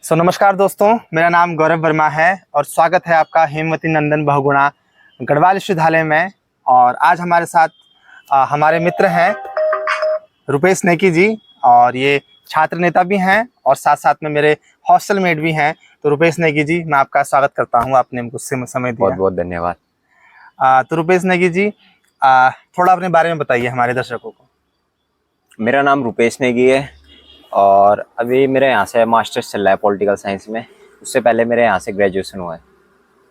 नमस्कार दोस्तों, मेरा नाम गौरव वर्मा है और स्वागत है आपका हेमवती नंदन बहुगुणा गढ़वाल विश्वविद्यालय में। और आज हमारे साथ हमारे मित्र हैं रुपेश नेगी जी, और ये छात्र नेता भी हैं और साथ साथ में मेरे हॉस्टल मेट भी हैं। तो रुपेश नेगी जी, मैं आपका स्वागत करता हूं, आपने मुझसे समय दिया। बहुत बहुत धन्यवाद। तो रुपेश नेगी जी, थोड़ा अपने बारे में बताइए हमारे दर्शकों को। मेरा नाम रुपेश नेगी है और अभी मेरे यहाँ से मास्टर्स चल रहा है पॉलिटिकल साइंस में। उससे पहले मेरे यहाँ से ग्रेजुएशन हुआ है।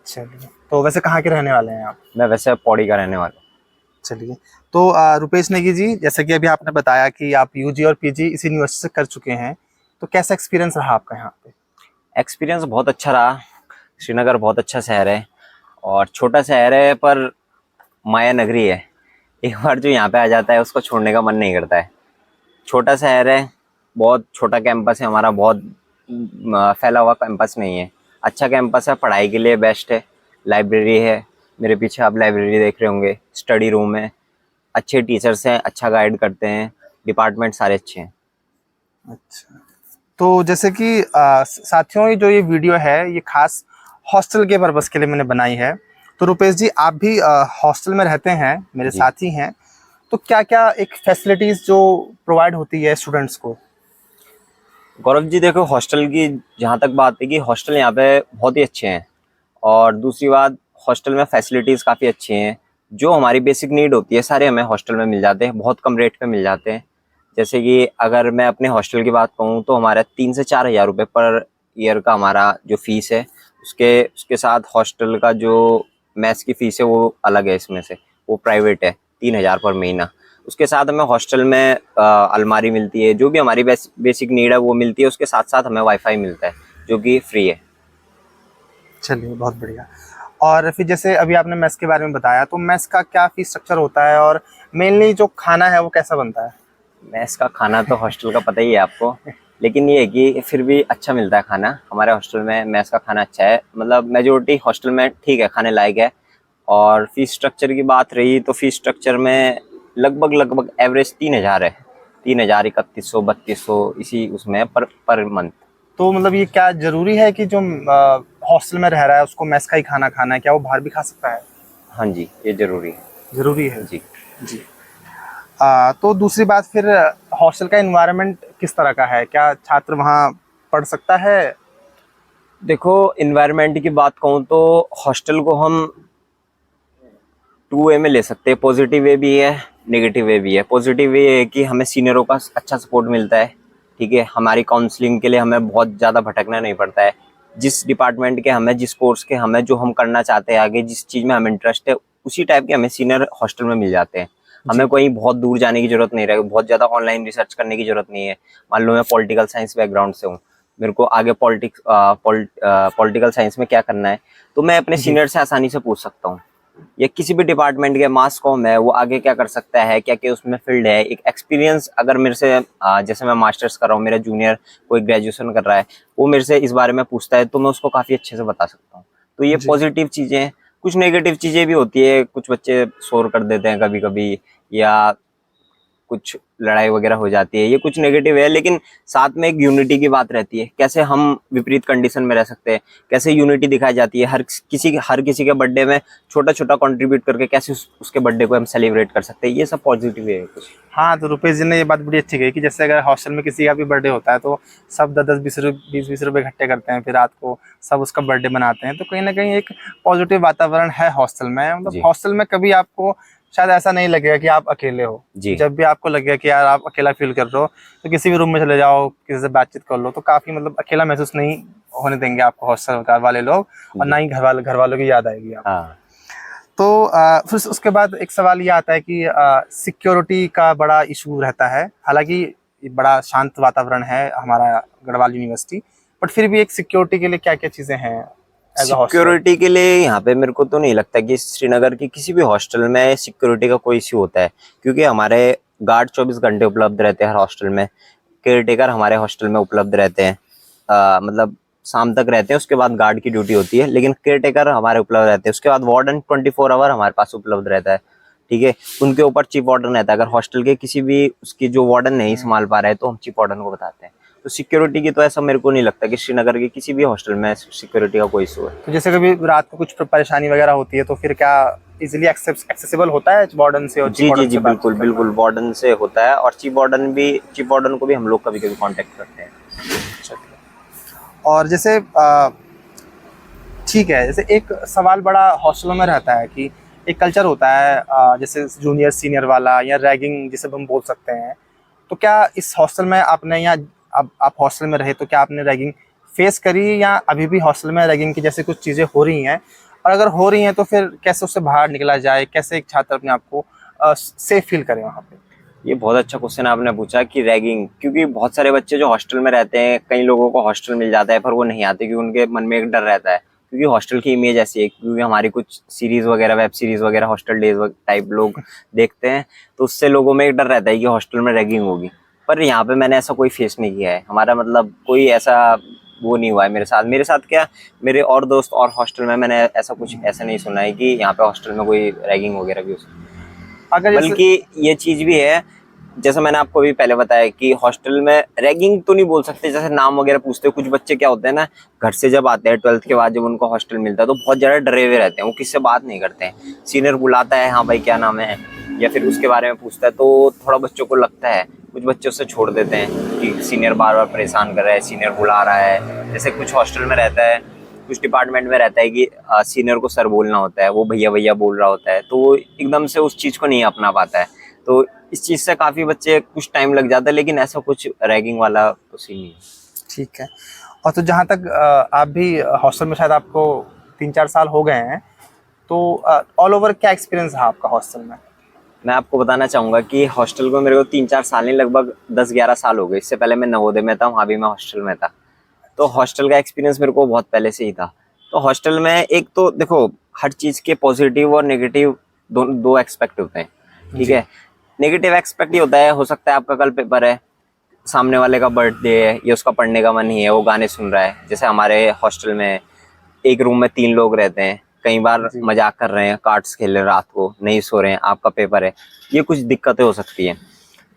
चलिए, तो वैसे कहाँ के रहने वाले हैं आप? मैं वैसे पौड़ी का रहने वाला हूँ। चलिए, तो रुपेश नेगी जी, जैसे कि अभी आपने बताया कि आप यूजी और पीजी इस यूनिवर्सिटी से कर चुके हैं, तो कैसा एक्सपीरियंस रहा आपका यहाँ पे? एक्सपीरियंस बहुत अच्छा रहा। श्रीनगर बहुत अच्छा शहर है और छोटा शहर है पर माया नगरी है। एक बार जो यहाँ पे आ जाता है उसको छोड़ने का मन नहीं करता है। छोटा शहर है, बहुत छोटा कैंपस है हमारा, बहुत फैला हुआ कैंपस नहीं है। अच्छा कैंपस है, पढ़ाई के लिए बेस्ट है। लाइब्रेरी है, मेरे पीछे आप लाइब्रेरी देख रहे होंगे। स्टडी रूम है, अच्छे टीचर्स हैं, अच्छा गाइड करते हैं। डिपार्टमेंट सारे अच्छे हैं। अच्छा, तो जैसे कि साथियों, ये जो ये वीडियो है ये खास हॉस्टल के पर्पज़ के लिए मैंने बनाई है। तो रुपेश जी, आप भी हॉस्टल में रहते हैं, मेरे जी। साथी हैं, तो क्या क्या एक फैसिलिटीज़ जो प्रोवाइड होती है स्टूडेंट्स को? गौरव जी देखो, हॉस्टल की जहाँ तक बात है कि हॉस्टल यहाँ पे बहुत ही अच्छे हैं। और दूसरी बात, हॉस्टल में फैसिलिटीज़ काफ़ी अच्छी हैं। जो हमारी बेसिक नीड होती है सारे हमें हॉस्टल में मिल जाते हैं, बहुत कम रेट पे मिल जाते हैं। जैसे कि अगर मैं अपने हॉस्टल की बात कहूँ तो हमारा 3 से 4 हज़ार रुपये पर ईयर का हमारा जो फीस है, उसके साथ हॉस्टल का जो मैस की फ़ीस है वो अलग है। इसमें से वो प्राइवेट है, 3 हज़ार पर महीना। उसके साथ हमें हॉस्टल में अलमारी मिलती है, जो भी हमारी बेसिक नीड है वो मिलती है। उसके साथ साथ हमें वाईफाई मिलता है जो कि फ्री है। चलिए, बहुत बढ़िया। और फिर जैसे अभी आपने मेस के बारे में बताया, तो मेस का क्या फीस स्ट्रक्चर होता है और मेनली जो खाना है वो कैसा बनता है? मैस का खाना तो हॉस्टल का पता ही है आपको, लेकिन ये है कि फिर भी अच्छा मिलता है खाना। हमारे हॉस्टल में मैस का खाना अच्छा है, मतलब मेजोरिटी हॉस्टल में ठीक है, खाने लायक है। और फीस स्ट्रक्चर की बात रही तो फीस स्ट्रक्चर में लगभग एवरेज 3 हज़ार है। 3 हज़ार, 3100, 3200 इसी उसमें पर मंथ। तो मतलब ये क्या ज़रूरी है कि जो हॉस्टल में रह रहा है उसको मेस का ही खाना खाना है, क्या वो बाहर भी खा सकता है? हाँ जी, ये ज़रूरी है। ज़रूरी है जी। जी। तो दूसरी बात फिर, हॉस्टल का एनवायरनमेंट किस तरह का है? क्या छात्र वहाँ पढ़ सकता है? देखो, इन्वायरमेंट की बात कहूँ तो हॉस्टल को हम 2 वे में ले सकते हैं। पॉजिटिव वे भी है, नेगेटिव वे भी है। पॉजिटिव वे है कि हमें सीनियरों का अच्छा सपोर्ट मिलता है, ठीक है। हमारी काउंसलिंग के लिए हमें बहुत ज़्यादा भटकना नहीं पड़ता है। जिस डिपार्टमेंट के हमें, जिस कोर्स के हमें, जो हम करना चाहते हैं आगे, जिस चीज़ में हमें इंटरेस्ट है, उसी टाइप के हमें सीनियर हॉस्टल में मिल जाते हैं। हमें कोई बहुत दूर जाने की जरूरत नहीं रहेगी, बहुत ज़्यादा ऑनलाइन रिसर्च करने की जरूरत नहीं है। मान लो मैं पॉलिटिकल साइंस बैकग्राउंड से हूँ, मेरे को आगे पॉलिटिकल साइंस में क्या करना है, तो मैं अपने जी। सीनियर से आसानी से पूछ सकता हूँ। या किसी भी डिपार्टमेंट के मास कॉम है, वो आगे क्या कर सकता है, क्या क्या उसमें फील्ड है। एक एक्सपीरियंस अगर मेरे से जैसे मैं मास्टर्स कर रहा हूँ, मेरा जूनियर कोई ग्रेजुएशन कर रहा है, वो मेरे से इस बारे में पूछता है तो मैं उसको काफ़ी अच्छे से बता सकता हूँ। तो ये जी। पॉजिटिव चीज़ें हैं। कुछ नेगेटिव चीज़ें भी होती है, कुछ बच्चे शोर कर देते हैं कभी कभी, या कुछ लड़ाई वगैरह हो जाती है, ये कुछ नेगेटिव है। लेकिन साथ में एक यूनिटी की बात रहती है, कैसे हम विपरीत कंडीशन में रह सकते हैं, कैसे यूनिटी दिखाई जाती है। हर किसी के बर्थडे में छोटा छोटा कंट्रीब्यूट करके कैसे उसके बर्थडे को हम सेलिब्रेट कर सकते हैं। ये सब पॉजिटिव है कुछ। हाँ, तो रुपेश जी ने ये बात बड़ी अच्छी कही कि जैसे अगर हॉस्टल में किसी का भी बर्थडे होता है तो सब 10-10, 20-20 रुपये इकट्ठे करते हैं, फिर रात को सब उसका बर्थडे मनाते हैं। तो कहीं ना कहीं एक पॉजिटिव वातावरण है हॉस्टल में। मतलब जी। हॉस्टल में कभी आपको शायद ऐसा नहीं लगेगा कि आप अकेले हो। जी। जब भी आपको लगेगा कि यार आप अकेला फील कर रहे हो, तो किसी भी रूम में चले जाओ, किसी से बातचीत कर लो, तो काफ़ी मतलब अकेला महसूस नहीं होने देंगे आपको हॉस्टल वाले लोग। और ना जी। ही घर वालों की याद आएगी आपको। हाँ। तो फिर उसके बाद एक सवाल ये आता है कि सिक्योरिटी का बड़ा इशू रहता है। हालांकि ये बड़ा शांत वातावरण है हमारा गढ़वाल यूनिवर्सिटी, बट फिर भी एक सिक्योरिटी के लिए क्या क्या चीज़ें हैं एज अ हॉस्टलर? सिक्योरिटी के लिए यहाँ पे मेरे को तो नहीं लगता कि श्रीनगर की किसी भी हॉस्टल में सिक्योरिटी का कोई इश्यू होता है, क्योंकि हमारे गार्ड 24 घंटे उपलब्ध रहते हैं हर हॉस्टल में। केयर टेकर हमारे हॉस्टल में उपलब्ध रहते हैं, मतलब शाम तक रहते हैं, उसके बाद गार्ड की ड्यूटी होती है, लेकिन केयर टेकर हमारे उपलब्ध रहते हैं। उसके बाद वार्डन 24 आवर हमारे पास उपलब्ध रहता है, ठीक है। उनके ऊपर चीफ वार्डन रहता है। अगर हॉस्टल के किसी भी उसकी जो वार्डन नहीं संभाल पा रहे हैं तो हम चीफ वार्डन को बताते हैं। तो सिक्योरिटी की तो ऐसा मेरे को नहीं लगता कि श्रीनगर के किसी भी हॉस्टल में सिक्योरिटी का कोई इशू है। तो जैसे कभी रात को कुछ परेशानी वगैरह होती है तो फिर क्या इजीली एक्सेसिबल होता है वार्डन से और जी जी जी, बिल्कुल बिल्कुल, वार्डन से होता है, और चीफ वार्डन को भी हम लोग कभी कभी कांटेक्ट करते हैं। और जैसे ठीक है, जैसे एक सवाल बड़ा हॉस्टलों में रहता है कि एक कल्चर होता है जैसे जूनियर सीनियर वाला या रैगिंग जिसे हम बोल सकते हैं, तो क्या इस हॉस्टल में आपने या अब आप हॉस्टल में रहे तो क्या आपने रैगिंग फेस करी या अभी भी हॉस्टल में रैगिंग की जैसे कुछ चीज़ें हो रही हैं, और अगर हो रही हैं तो फिर कैसे उससे बाहर निकला जाए, कैसे एक छात्र अपने आप को सेफ फील करे वहाँ पे? ये बहुत अच्छा क्वेश्चन आपने पूछा कि रैगिंग, क्योंकि बहुत सारे बच्चे जो हॉस्टल में रहते हैं, कई लोगों को हॉस्टल मिल जाता है पर वो नहीं आते क्योंकि उनके मन में एक डर रहता है, क्योंकि हॉस्टल की इमेज ऐसी है, क्योंकि हमारी कुछ सीरीज वगैरह, वेब सीरीज वगैरह हॉस्टल डेज टाइप लोग देखते हैं, तो उससे लोगों में एक डर रहता है कि हॉस्टल में रैगिंग होगी। पर यहाँ पे मैंने ऐसा कोई फेस नहीं किया है, हमारा मतलब कोई ऐसा वो नहीं हुआ है मेरे साथ क्या, मेरे और दोस्त और हॉस्टल में मैंने ऐसा कुछ ऐसा नहीं सुना है कि यहाँ पे हॉस्टल में कोई रैगिंग वगैरह भी हो सकती है। अगर बल्कि ये चीज भी है, जैसा मैंने आपको अभी पहले बताया कि हॉस्टल में रैगिंग तो नहीं बोल सकते, जैसे नाम वगैरह पूछते हैं कुछ बच्चे, क्या होते हैं ना, घर से जब आते हैं 12th के बाद जब उनको हॉस्टल मिलता है तो बहुत ज्यादा डरे हुए रहते हैं, वो किससे बात नहीं करते हैं। सीनियर बुलाता है, हाँ भाई क्या नाम है, या फिर उसके बारे में पूछता है, तो थोड़ा बच्चों को लगता है, कुछ बच्चे उससे छोड़ देते हैं कि सीनियर बार बार परेशान कर रहा है, सीनियर बुला रहा है। जैसे कुछ हॉस्टल में रहता है, कुछ डिपार्टमेंट में रहता है कि सीनियर को सर बोलना होता है, वो भैया भैया बोल रहा होता है, तो वो एकदम से उस चीज को नहीं अपना पाता है। तो इस चीज से काफी बच्चे कुछ टाइम लग जाता है, लेकिन ऐसा कुछ रैगिंग वाला तो सीन नहीं है। ठीक है। और तो जहाँ तक आप भी हॉस्टल में शायद आपको 3-4 साल हो गए हैं, तो ऑल ओवर क्या एक्सपीरियंस रहा आपका हॉस्टल में? मैं आपको बताना चाहूंगा कि हॉस्टल को मेरे को 3-4 साल नहीं, लगभग 10-11 साल हो गए। इससे पहले मैं नवोदय में था, वहाँ भी मैं हॉस्टल में था, तो हॉस्टल का एक्सपीरियंस मेरे को बहुत पहले से ही था। तो हॉस्टल में एक तो देखो, हर चीज के पॉजिटिव और नेगेटिव दो एक्सपेक्ट होते हैं, ठीक है। नेगेटिव एक्सपेक्ट ये होता है, हो सकता है आपका कल पेपर है, सामने वाले का बर्थडे है, या उसका पढ़ने का मन नहीं है, वो गाने सुन रहा है। जैसे हमारे हॉस्टल में एक रूम में 3 लोग रहते हैं, कई बार मजाक कर रहे हैं, कार्ड्स खेल रहे हैं, रात को नहीं सो रहे हैं, आपका पेपर है, ये कुछ दिक्कतें हो सकती हैं।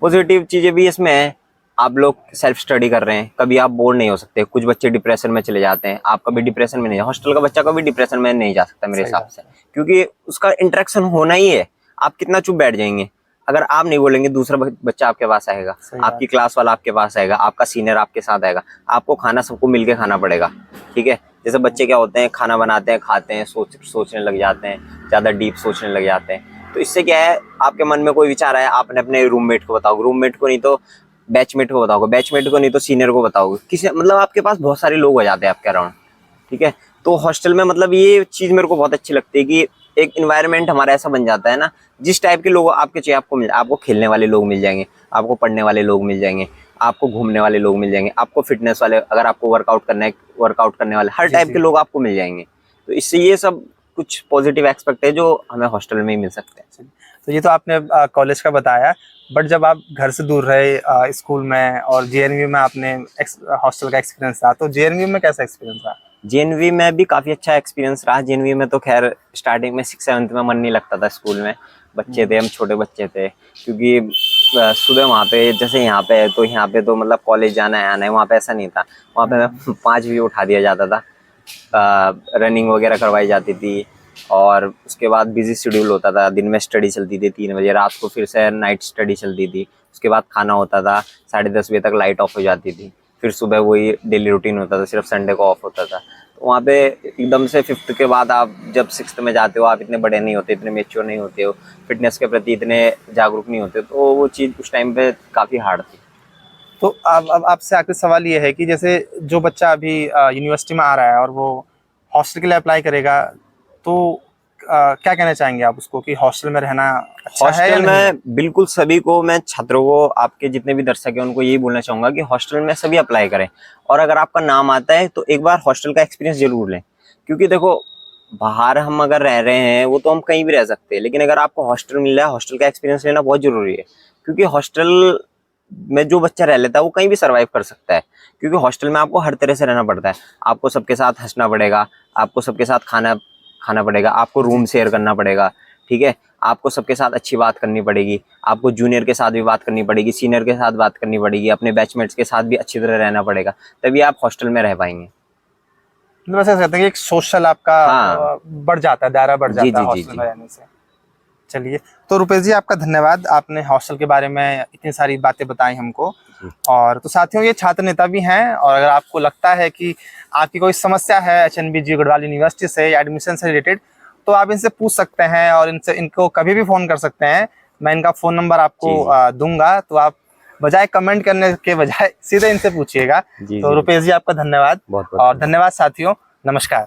पॉजिटिव चीजें भी इसमें है, आप लोग सेल्फ स्टडी कर रहे हैं, कभी आप बोर नहीं हो सकते। कुछ बच्चे डिप्रेशन में चले जाते हैं, आप कभी डिप्रेशन में नहीं, हॉस्टल का बच्चा कभी डिप्रेशन में नहीं जा सकता मेरे हिसाब से, क्योंकि उसका इंटरेक्शन होना ही है। आप कितना चुप बैठ जाएंगे, अगर आप नहीं बोलेंगे दूसरा बच्चा आपके पास आएगा, आपकी क्लास वाला आपके पास आएगा, आपका सीनियर आपके साथ आएगा, आपको खाना सबको मिलके खाना पड़ेगा, ठीक है। जैसे बच्चे क्या होते हैं, खाना बनाते हैं, खाते हैं, सोचने लग जाते हैं, ज्यादा डीप सोचने लग जाते हैं। तो इससे क्या है, आपके मन में कोई विचार आया, आपने अपने रूममेट को बताओगे, रूममेट को नहीं तो बैचमेट को बताओगे, बैचमेट को नहीं तो सीनियर को बताओगे, किसी मतलब आपके पास बहुत सारे लोग हो जाते हैं आपके अराउंड, ठीक है। तो हॉस्टल में मतलब ये चीज मेरे को बहुत अच्छी लगती है कि एक इन्वायरमेंट हमारा ऐसा बन जाता है ना, जिस टाइप के लोग आपके चाहिए आपको आपको खेलने वाले लोग मिल जाएंगे, आपको पढ़ने वाले लोग मिल जाएंगे, आपको घूमने वाले लोग मिल जाएंगे, आपको फिटनेस वाले, अगर आपको वर्कआउट करना है, वर्कआउट करने वाले, हर टाइप के लोग आपको मिल जाएंगे। तो इससे ये सब कुछ पॉजिटिव एक्सपेक्ट है जो हमें हॉस्टल में ही मिल सकते हैं। तो ये तो आपने कॉलेज का बताया, बट जब आप घर से दूर रहे स्कूल में और जेएनयू में आपने हॉस्टल का एक्सपीरियंस रहा, तो जेएनयू में कैसा एक्सपीरियंस रहा? जेएनवी में भी काफी अच्छा एक्सपीरियंस रहा। जेएनवी में तो खैर स्टार्टिंग में 6th-7th में मन नहीं लगता था, स्कूल में बच्चे थे, हम छोटे बच्चे थे, क्योंकि सुबह वहाँ पे जैसे यहाँ पे है, तो यहाँ पे तो मतलब कॉलेज जाना है आना है, वहाँ पे ऐसा नहीं था। वहाँ पे मैं 5 बजे उठा दिया जाता था, रनिंग वगैरह करवाई जाती थी, और उसके बाद बिजी शेड्यूल होता था। दिन में स्टडी चलती थी 3 बजे, रात को फिर से नाइट स्टडी चलती थी, उसके बाद खाना होता था, 10:30 बजे तक लाइट ऑफ हो जाती थी, फिर सुबह वही डेली रूटीन होता था, सिर्फ संडे को ऑफ होता था। तो वहाँ पे एकदम से 5th के बाद आप जब 6th में जाते हो, आप इतने बड़े नहीं होते, इतने मेच्योर नहीं होते हो, फिटनेस के प्रति इतने जागरूक नहीं होते, तो वो चीज़ उस टाइम पे काफ़ी हार्ड थी। तो अब आपसे आखिरी सवाल ये है कि जैसे जो बच्चा अभी यूनिवर्सिटी में आ रहा है और वो हॉस्टल के लिए अप्लाई करेगा, तो क्या कहना चाहेंगे आप उसको कि हॉस्टल में रहना अच्छा है या हॉस्टल नहीं? में बिल्कुल सभी को, मैं छात्रों को, आपके जितने भी दर्शक हैं उनको यही बोलना चाहूंगा कि हॉस्टल में सभी अप्लाई करें, और अगर आपका नाम आता है तो एक बार हॉस्टल का एक्सपीरियंस जरूर लें। क्योंकि देखो, बाहर हम अगर रह रहे हैं वो तो हम कहीं भी रह सकते हैं, लेकिन अगर आपको हॉस्टल मिल रहा है, हॉस्टल का एक्सपीरियंस लेना बहुत जरूरी है। क्योंकि हॉस्टल में जो बच्चा रह लेता है वो कहीं भी सर्वाइव कर सकता है, क्योंकि हॉस्टल में आपको हर तरह से रहना पड़ता है। आपको सबके साथ हंसना पड़ेगा, आपको सबके साथ खाना खाना पड़ेगा, आपको रूम शेयर करना पड़ेगा, ठीक है। आपको सबके साथ अच्छी बात करनी पड़ेगी, आपको जूनियर के साथ भी बात करनी पड़ेगी, सीनियर के साथ बात करनी पड़ेगी, अपने बैचमेट्स के साथ भी अच्छी तरह रहना पड़ेगा, तभी आप हॉस्टल में रह पाएंगे। मतलब ऐसा कहते हैं कि एक सोशल आपका हाँ। बढ़ जाता है, दायरा बढ़ जी, जाता है जी, जी, हॉस्टल जी। में रहने से। चलिए, तो रुपेश जी आपका धन्यवाद, आपने हॉस्टल के बारे में इतनी सारी बातें बताई हमको। जी। और तो साथियों, ये छात्र नेता भी हैं, और अगर आपको लगता है कि आपकी कोई समस्या है HNBG गढ़वाल यूनिवर्सिटी से या एडमिशन से रिलेटेड, तो आप इनसे पूछ सकते हैं और इनको कभी भी फ़ोन कर सकते हैं। मैं इनका फ़ोन नंबर आपको जी, दूंगा, तो आप बजाय कमेंट करने के बजाय सीधे इनसे पूछिएगा। जी, तो जी। रुपेश जी आपका धन्यवाद, बहुत बहुत और धन्यवाद साथियों, नमस्कार।